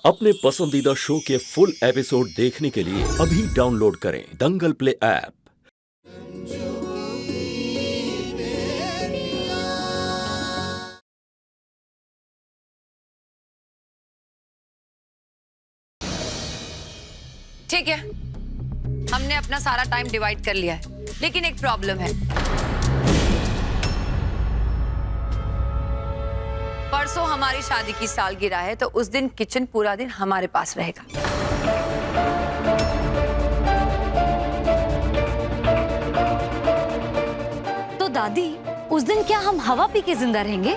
अपने पसंदीदा शो के फुल एपिसोड देखने के लिए अभी डाउनलोड करें दंगल प्ले ऐप। ठीक है, हमने अपना सारा टाइम डिवाइड कर लिया है, लेकिन एक प्रॉब्लम है। परसों हमारी शादी की सालगिरह है, तो उस दिन किचन पूरा दिन हमारे पास रहेगा। तो दादी, उस दिन क्या हम हवा पी के जिंदा रहेंगे?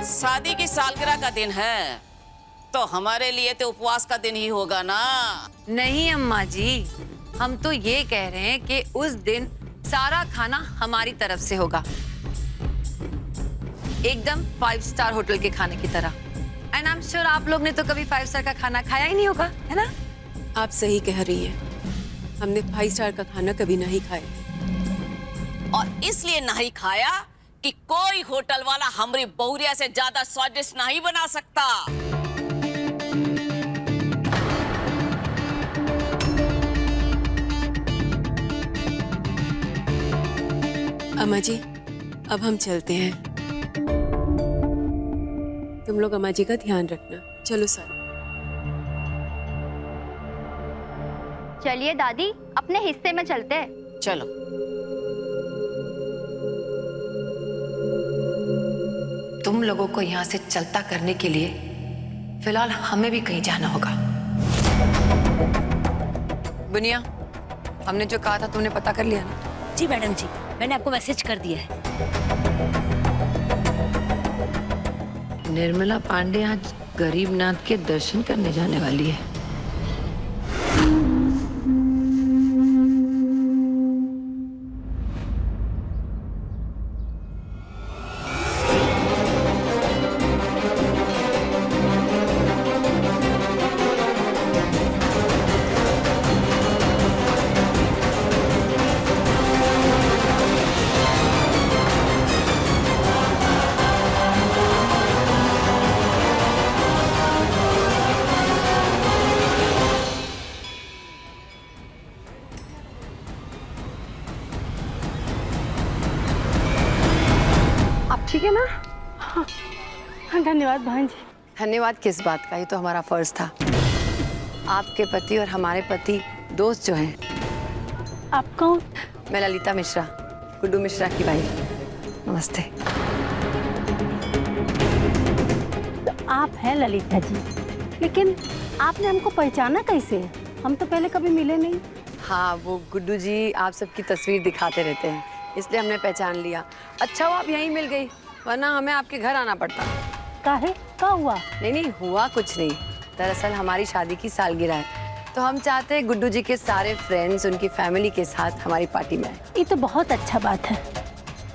शादी की सालगिरह का दिन है तो हमारे लिए तो उपवास का दिन ही होगा ना। नहीं अम्मा जी, हम तो ये कह रहे हैं कि उस दिन सारा खाना हमारी तरफ से होगा, एकदम 5 स्टार होटल के खाने की तरह। एंड आई एम श्योर आप लोग ने तो कभी 5 स्टार का खाना खाया ही नहीं होगा, है ना? आप सही कह रही हैं, हमने 5 स्टार का खाना कभी नहीं खाया। और इसलिए नहीं खाया कि कोई होटल वाला हमारी बहुरिया से ज्यादा स्वादिष्ट नहीं बना सकता। अम्मा जी, अब हम चलते हैं। तुम लोग अम्मा जी का ध्यान रखना। चलो सर। चलिए दादी, अपने हिस्से में चलते हैं। चलो। तुम लोगों को यहाँ से चलता करने के लिए फिलहाल हमें भी कहीं जाना होगा। बुनिया, हमने जो कहा था तुमने पता कर लिया ना? जी मैडम जी, मैंने आपको मैसेज कर दिया है। निर्मला पांडे आज गरीबनाथ के दर्शन करने जाने वाली है। ठीक है ना? हाँ, धन्यवाद बहन जी। धन्यवाद किस बात का, ये तो हमारा फर्ज था। आपके पति और हमारे पति दोस्त जो हैं। आप कौन? मैं ललिता मिश्रा, गुड्डू मिश्रा की वाइफ। नमस्ते। तो आप हैं ललिता जी, लेकिन आपने हमको पहचाना कैसे? हम तो पहले कभी मिले नहीं। हाँ, वो गुड्डू जी आप सबकी तस्वीर दिखाते रहते हैं, इसलिए हमने पहचान लिया। अच्छा हुआ आप यहीं मिल गई, वरना हमें आपके घर आना पड़ता। काहे? क्या हुआ? नहीं, हुआ कुछ नहीं। दरअसल हमारी शादी की सालगिरह है, तो हम चाहते हैं गुड्डू जी के सारे फ्रेंड्स उनकी फैमिली के साथ हमारी पार्टी में आए। ये तो बहुत अच्छा बात है,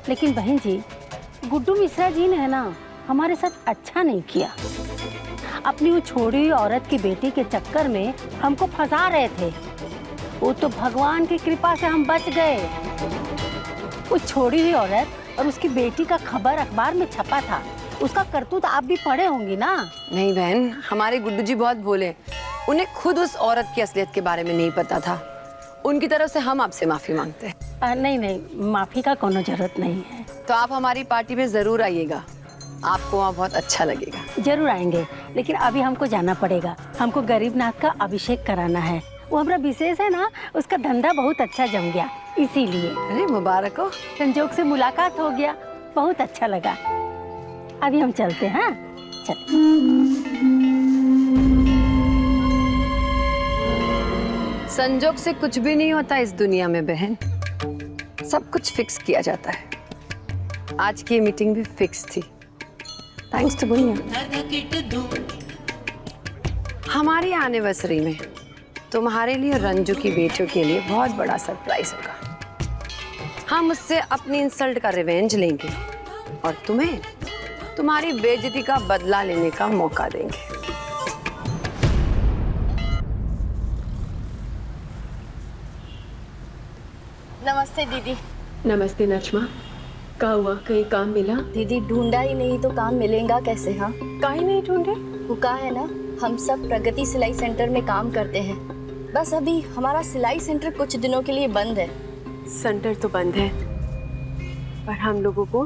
लेकिन बहन जी, गुड्डू मिश्रा जी ने है ना हमारे साथ अच्छा नहीं किया। अपनी वो छोड़ी हुई औरत की बेटी के चक्कर में हमको फंसा रहे थे। वो तो भगवान की कृपा से हम बच गए। वो छोड़ी हुई औरत और उसकी बेटी का खबर अखबार में छपा था, उसका करतूत आप भी पढ़े होंगी ना? नहीं बहन, हमारे गुड्डू जी बहुत भोले, उन्हें खुद उस औरत की असलियत के बारे में नहीं पता था। उनकी तरफ से हम आपसे माफी मांगते हैं। नहीं, माफी का कोनो जरूरत नहीं है। तो आप हमारी पार्टी में जरूर आइएगा, आपको वहाँ बहुत अच्छा लगेगा। जरूर आएंगे, लेकिन अभी हमको जाना पड़ेगा। हमको गरीबनाथ का अभिषेक कराना है। वो हमारा विशेष है ना, उसका धंधा बहुत अच्छा जम गया, इसीलिए। अरे मुबारक हो। संजोग से मुलाकात हो गया, बहुत अच्छा लगा। अभी हम चलते हैं। चल। संजोग से कुछ भी नहीं होता इस दुनिया में बहन, सब कुछ फिक्स किया जाता है। आज की मीटिंग भी फिक्स थी, थैंक्स टू बुनिया। हमारी एनिवर्सरी में तुम्हारे लिए और रंजू की बेटियों के लिए बहुत बड़ा सरप्राइज होगा। हम उससे अपनी इंसल्ट का रिवेंज लेंगे और तुम्हें तुम्हारी बेइज्जती का बदला लेने का मौका देंगे। नमस्ते दीदी। नमस्ते नचमा। क्या हुआ, कहीं काम मिला? दीदी ढूंढा ही नहीं तो काम मिलेगा कैसे? हाँ, काहे नहीं ढूंढे? वो कहा है ना, हम सब प्रगति सिलाई सेंटर में काम करते हैं। बस अभी हमारा सिलाई सेंटर कुछ दिनों के लिए बंद है। सेंटर तो बंद है, पर हम लोगों को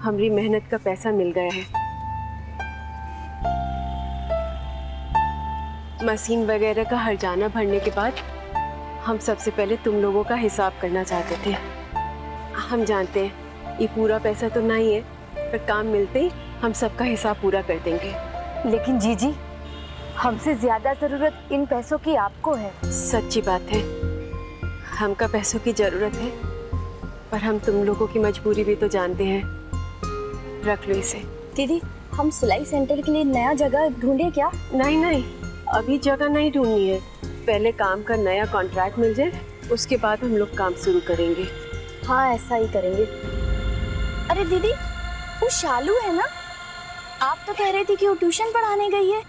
हमारी मेहनत का पैसा मिल गया है। मशीन वगैरह का हर्जाना भरने के बाद हम सबसे पहले तुम लोगों का हिसाब करना चाहते थे। हम जानते हैं ये पूरा पैसा तो नहीं है, पर काम मिलते ही हम सबका हिसाब पूरा कर देंगे। लेकिन जीजी, हमसे ज्यादा जरूरत इन पैसों की आपको है। सच्ची बात है, हमका पैसों की जरूरत है, पर हम तुम लोगों की मजबूरी भी तो जानते हैं। रख लो इसे। दीदी, हम सिलाई सेंटर के लिए नया जगह ढूंढे क्या? नहीं, अभी जगह नहीं ढूंढनी है। पहले काम का नया कॉन्ट्रैक्ट मिल जाए, उसके बाद हम लोग काम शुरू करेंगे। हाँ, ऐसा ही करेंगे। अरे दीदी, वो शालू है ना? आप तो कह रही थी कि वो ट्यूशन पढ़ाने गई है।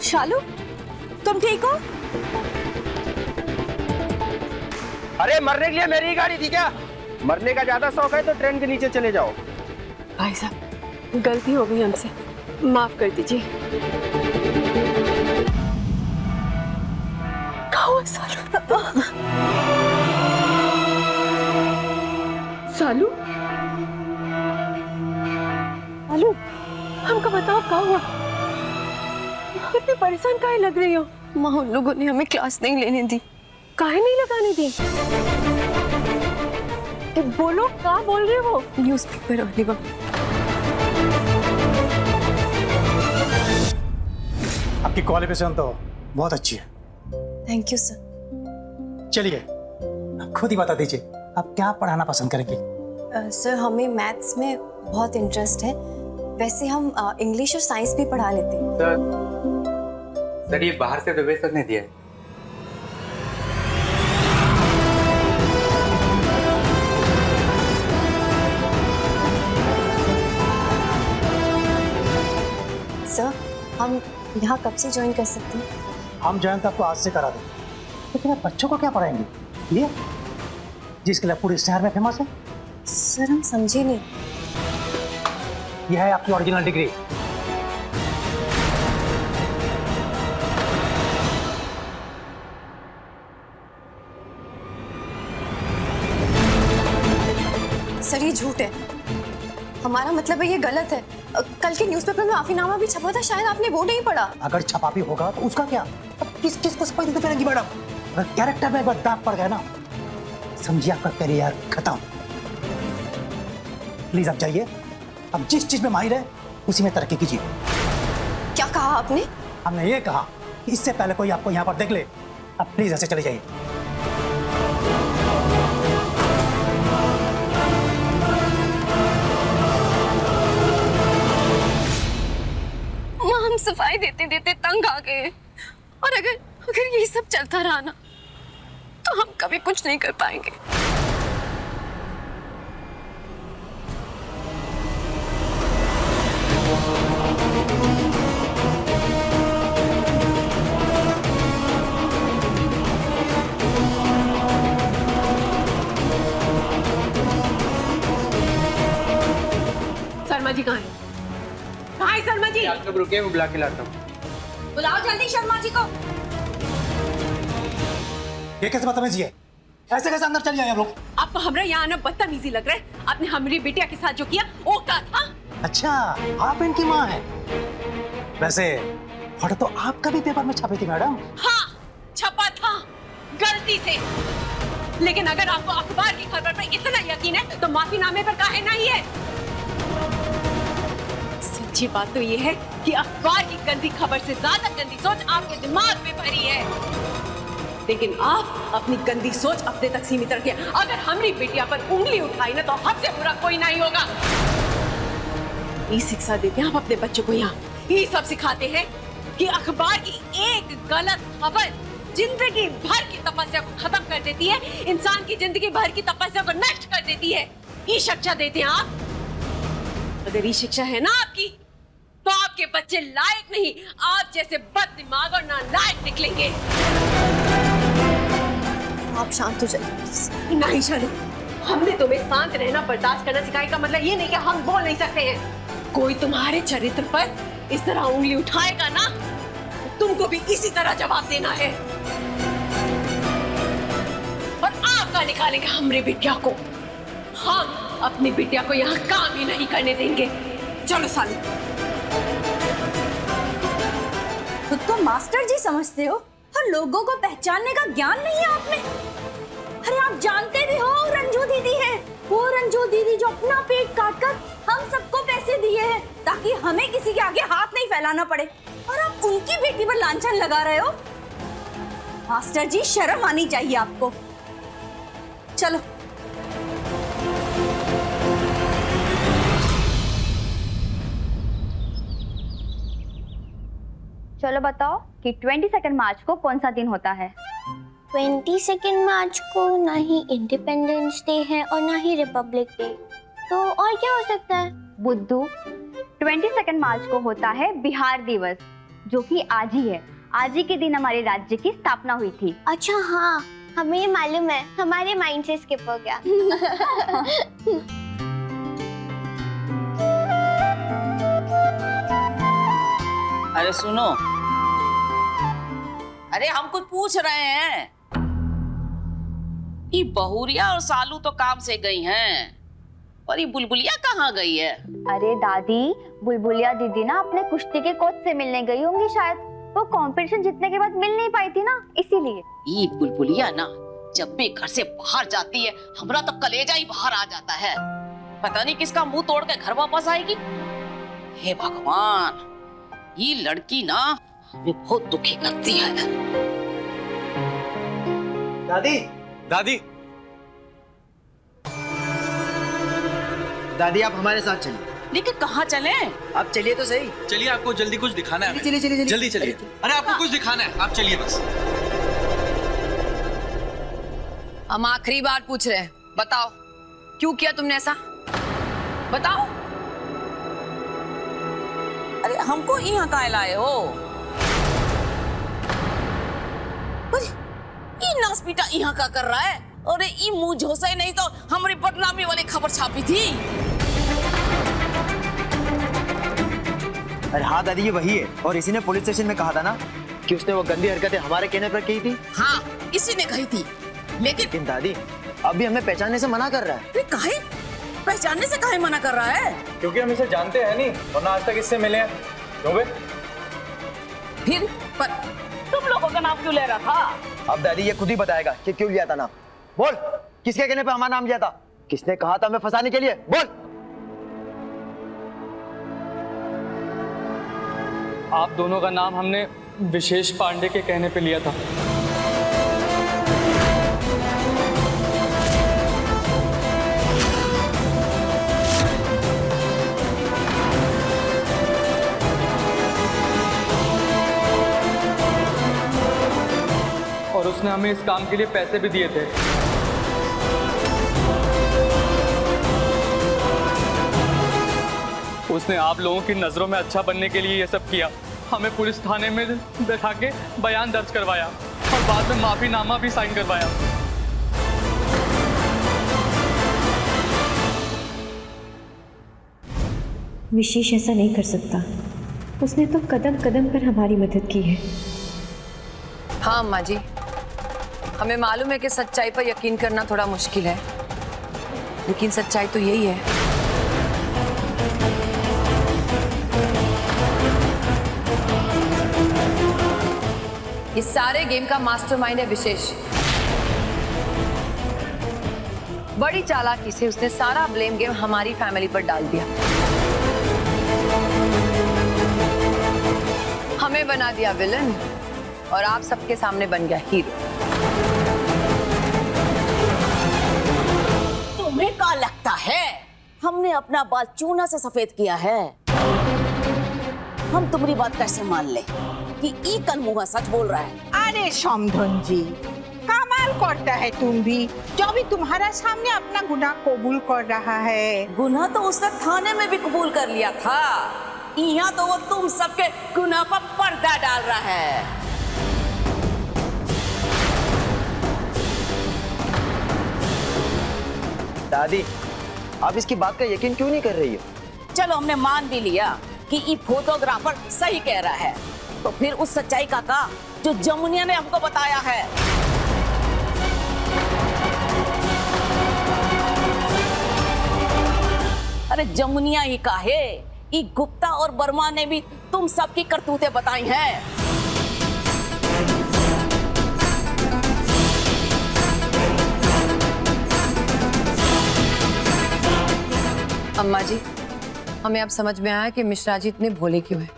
शालू, तुम ठीक हो? अरे मरने के लिए मेरी गाड़ी थी क्या? मरने का ज्यादा शौक है तो ट्रेन के नीचे चले जाओ। भाई साहब, गलती हो गई हमसे, माफ कर दीजिए। सालू, सालू, हमको बताओ क्या हुआ? इतनी परेशान काहे लग रही हो? माँ, उन लोगों ने हमें क्लास नहीं लेने दी। काहे नहीं लगाने दी? बोलो, क्या बोल रहे हो? न्यूज़पेपर वाली बात। आपकी क्वालिफिकेशन तो बहुत अच्छी है। Thank you sir. चलिए, खुद ही बता दीजिए आप क्या पढ़ाना पसंद करेंगे? सर, हमें मैथ्स में बहुत इंटरेस्ट है। वैसे हम इंग्लिश और साइंस भी पढ़ा लेते हैं। सर, ये बाहर से प्रवेश करने दिया है। सर, हम यहाँ कब से ज्वाइन कर सकते हैं? हम ज्वाइन तो आपको आज से करा देंगे, लेकिन आप बच्चों को क्या पढ़ाएंगे? ये जिसके लिए पूरे शहर में फेमस है। सर, हम समझे नहीं। यह है आपकी ओरिजिनल डिग्री। सर, ये झूठ है। हमारा मतलब है ये गलत है। कल के न्यूज़पेपर में माफीनामा भी छपा था, शायद आपने वो नहीं पढ़ा। अगर छपा भी होगा तो उसका क्या? अब किस को सफाई देते फिरेंगी मैडम? अगर कैरेक्टर में एक बार दाग पड़ गया ना, समझिए आपका करियर खत्म। प्लीज आप जाइए, अब जिस चीज में माहिर है उसी में तरक्की कीजिए। क्या कहा आपने? हमने ये कहा कि इससे पहले कोई आपको यहाँ पर देख ले, अब प्लीज ऐसे चले जाइए। माँ, हम सफाई देते देते तंग आ गए, और अगर ये सब चलता रहा ना, तो हम कभी कुछ नहीं कर पाएंगे। शर्मा जी कहाँ है? कहाँ है शर्मा जी? आप लोग रुके, मैं बुला के लाता हूँ। बुलाओ जल्दी शर्मा जी को। ये कैसे बदतमीजी है? ऐसे कैसे अंदर चली आए आप लोग? आप आपको हमरा यहाँ आना बदतमीजी लग रहा है? आपने हमारी बिटिया के साथ जो किया वो क्या था? अच्छा, आप इनकी माँ हैं। वैसे फोटो तो आपका भी पेपर में छपी थी मैडम। हाँ, छपा था गलती से। लेकिन अगर आपको अखबार की खबर पर इतना यकीन है तो माफीनामे पर काहे नहीं है? सच्ची बात तो ये है कि अखबार की गंदी खबर से ज्यादा गंदी सोच आपके दिमाग में भरी है। लेकिन आप अपनी गंदी सोच अपने तक सीमित रखिए। अगर हमारी बिटिया पर उंगली उठाई ना तो हमसे बुरा कोई नहीं होगा। ये शिक्षा देते हैं आप अपने बच्चों को यहाँ। ये सब सिखाते हैं कि अखबार की एक गलत खबर जिंदगी भर की तपस्या को खत्म कर देती है, इंसान की जिंदगी भर की तपस्या को नष्ट कर देती है। ये शिक्षा देते हैं आप। अगर ये शिक्षा है ना आपकी, तो आपके बच्चे लायक नहीं, आप जैसे बददिमाग और नालायक निकलेंगे। आप शांत हो जाइए। नहीं शानू, हमने तुम्हें शांत रहना बर्दाश्त करना सिखाया। का मतलब ये नहीं कि हम बोल नहीं सकते हैं। कोई तुम्हारे चरित्र पर इस तरह उंगली उठाएगा ना, तो तुमको भी इसी तरह जवाब देना है। और आपका निकालेंगे हमारी बिटिया को। हम अपनी बिटिया को यहाँ काम ही नहीं करने देंगे। चलो साली। खुद को मास्टर जी समझते हो और लोगों को पहचानने का ज्ञान नहीं है आप में। अरे आप जानते भी हो रंजू दीदी है, वो रंजू दीदी जो अपना पेट काटकर हम सबको पैसे दिए हैं ताकि हमें किसी के आगे हाथ नहीं फैलाना पड़े, और आप उनकी बेटी पर लांछन लगा रहे हो। मास्टर जी शर्म आनी चाहिए आपको। चलो। चलो बताओ कि 22 मार्च को कौन सा दिन होता है? 22 मार्च को ना ही इंडिपेंडेंस डे है और ना ही रिपब्लिक डे, तो और क्या हो सकता है? बुद्धू, 22 मार्च को होता है बिहार दिवस, जो कि आज ही है। आज ही के दिन हमारे राज्य की स्थापना हुई थी। अच्छा हाँ, हमें ये मालूम है, हमारे माइंड से स्किप हो गया। अरे सुनो, अरे हम कुछ पूछ रहे हैं। ये बहुरिया और सालू तो काम से गई हैं, और ये बुलबुलिया कहाँ गई है? अरे दादी, बुलबुलिया दीदी ना अपने कुश्ती के कोच से मिलने गई होंगी शायद। वो कंपटीशन जीतने के बाद मिल नहीं पाई थी ना, इसीलिए। ये बुलबुलिया ना जब भी घर से बाहर जाती है, हमारा तो कलेजा ही बाहर आ जाता है। पता नहीं किसका मुंह तोड़ के घर वापस आएगी। हे भगवान, ये लड़की ना हमें बहुत दुखी करती है। दादी, दादी, दादी आप हमारे साथ चलिए। लेकिन कहाँ चले? आप चलिए तो सही। चलिए, आपको जल्दी कुछ दिखाना है। चलिए चलिए जल्दी चलिए। अरे आपको कुछ दिखाना है, आप चलिए बस। हम आखिरी बार पूछ रहे हैं, बताओ क्यों किया तुमने ऐसा? बताओ। अरे हमको यहाँ कहाँ लाए हो? ये नास बेटा यहाँ क्या कर रहा है? अरे ये मुंह झोसा नहीं तो हमारी बदनामी वाली खबर छापी थी। अरे हाँ दादी, ये वही है, और इसी ने पुलिस स्टेशन में कहा था ना कि उसने वो गंदी हरकतें हमारे कहने पर की थी। हाँ, इसी ने कही थी। लेकिन दादी अभी हमें पहचानने से मना कर रहा है। अरे काहे? पहचानने से काहे मना कर रहा है? क्योंकि हम इसे जानते हैं नहीं, और ना आज तक इससे मिले हैं। क्यों बे? फिर पर तुम लोगों का नाम क्यों ले रहा था? अब दादी ये खुद ही बताएगा कि क्यों लिया था नाम। बोल, किसके कहने पे हमारा नाम लिया था? किसने कहा था हमें फंसाने के लिए? बोल। आप दोनों का नाम हमने विशेष पांडे के कहने पे लिया था। और उसने हमें इस काम के लिए पैसे भी दिए थे। उसने आप लोगों की नजरों में अच्छा बनने के लिए ये सब किया। हमें पुलिस थाने में बैठा के बयान दर्ज करवाया और बाद में माफीनामा भी साइन करवाया। विशेष ऐसा नहीं कर सकता। उसने तो कदम कदम पर हमारी मदद की है। हाँ अम्मा जी, हमें मालूम है कि सच्चाई पर यकीन करना थोड़ा मुश्किल है, लेकिन सच्चाई तो यही है। इस सारे गेम का मास्टरमाइंड है विशेष। बड़ी चालाकी से उसने सारा ब्लेम गेम हमारी फैमिली पर डाल दिया। हमें बना दिया विलन और आप सबके सामने बन गया हीरो। तुम्हें क्या लगता है हमने अपना बाल चूना से सफेद किया है? हम तुम्हारी बात कैसे मान ले कि ई कलमुआ सच बोल रहा है? अरे समधन जी, कमाल करता है तुम भी, जो भी तुम्हारा सामने अपना गुनाह कबूल कर रहा है। गुनाह तो उसने थाने में भी कबूल कर लिया था, यहाँ तो वो तुम सबके गुनाह पर पर्दा डाल रहा है। दादी, आप इसकी बात का यकीन क्यों नहीं कर रही हो? चलो हमने मान भी लिया कि ये फोटोग्राफर सही कह रहा है, तो फिर उस सच्चाई का जो जमुनिया ने हमको बताया है। अरे जमुनिया ही का है, ये गुप्ता और वर्मा ने भी तुम सबकी करतूतें बताई हैं। अम्मा जी, हमें अब समझ में आया कि मिश्रा जी इतने भोले क्यों हैं।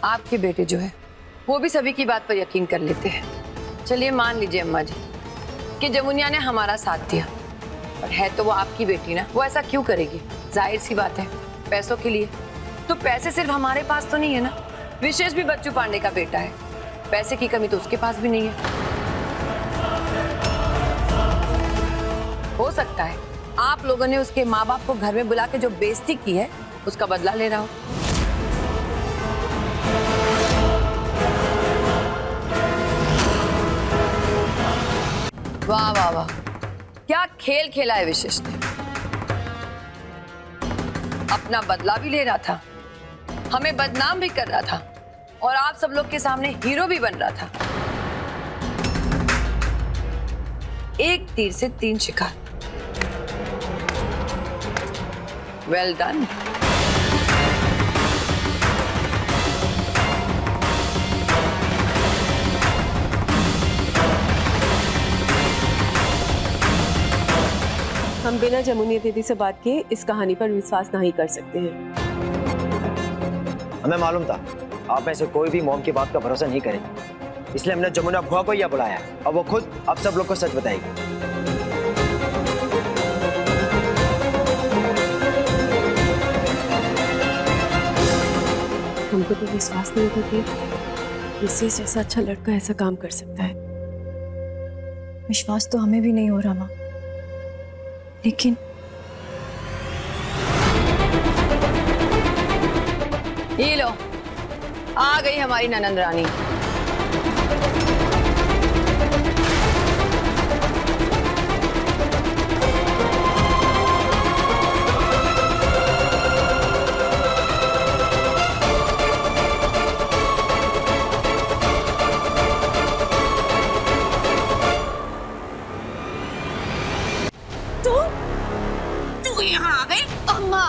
आपके बेटे जो है वो भी सभी की बात पर यकीन कर लेते हैं। चलिए मान लीजिए अम्मा जी कि जमुनिया ने हमारा साथ दिया, और है तो वो आपकी बेटी ना, वो ऐसा क्यों करेगी? जाहिर सी बात है, पैसों के लिए। तो पैसे सिर्फ हमारे पास तो नहीं है ना, विशेष भी बच्चू पांडे का बेटा है, पैसे की कमी तो उसके पास भी नहीं है। हो सकता है आप लोगों ने उसके माँ बाप को घर में बुला के जो बेइज्जती की है उसका बदला ले रहा हो। वाह वाह वाह, क्या खेल खेला है विशेष ने। अपना बदला भी ले रहा था, हमें बदनाम भी कर रहा था, और आप सब लोग के सामने हीरो भी बन रहा था। एक तीर से 3 शिकार। Well done. हम बिना जमुनिया दीदी से बात किए इस कहानी पर विश्वास नहीं कर सकते हैं। हमें मालूम था आप में से कोई भी मॉम की बात का भरोसा नहीं करेगी, इसलिए हमने जमुना बुआ को यह बुलाया, और वो खुद अब सब लोग को सच बताएगी। हमको तो विश्वास नहीं होता कि विशेष जैसा अच्छा लड़का ऐसा काम कर सकता है। विश्वास तो हमें भी नहीं हो रहा माँ, लेकिन ये लो, आ गई हमारी ननंद रानी। तू यहाँ आ गई? अम्मा,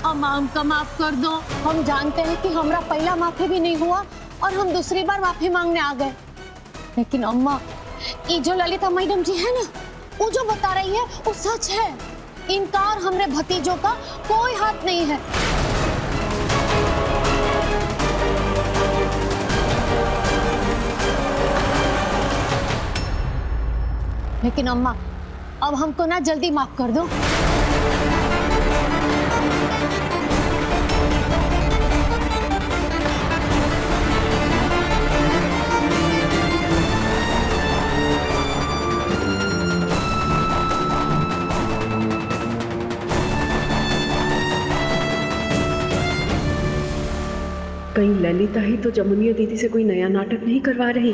अम्मा हमका माफ कर दो। हम जानते हैं कि हमारा पहला माफी भी नहीं हुआ और हम दूसरी बार माफी मांगने आ गए, लेकिन अम्मा ये जो ललिता मैडम जी है ना, वो जो बता रही है वो सच है। इनका और हमारे भतीजों का कोई हाथ नहीं है। लेकिन अम्मा अब हमको ना जल्दी माफ कर दो। कहीं ललिता ही तो जमुनिया दीदी से कोई नया नाटक नहीं करवा रही?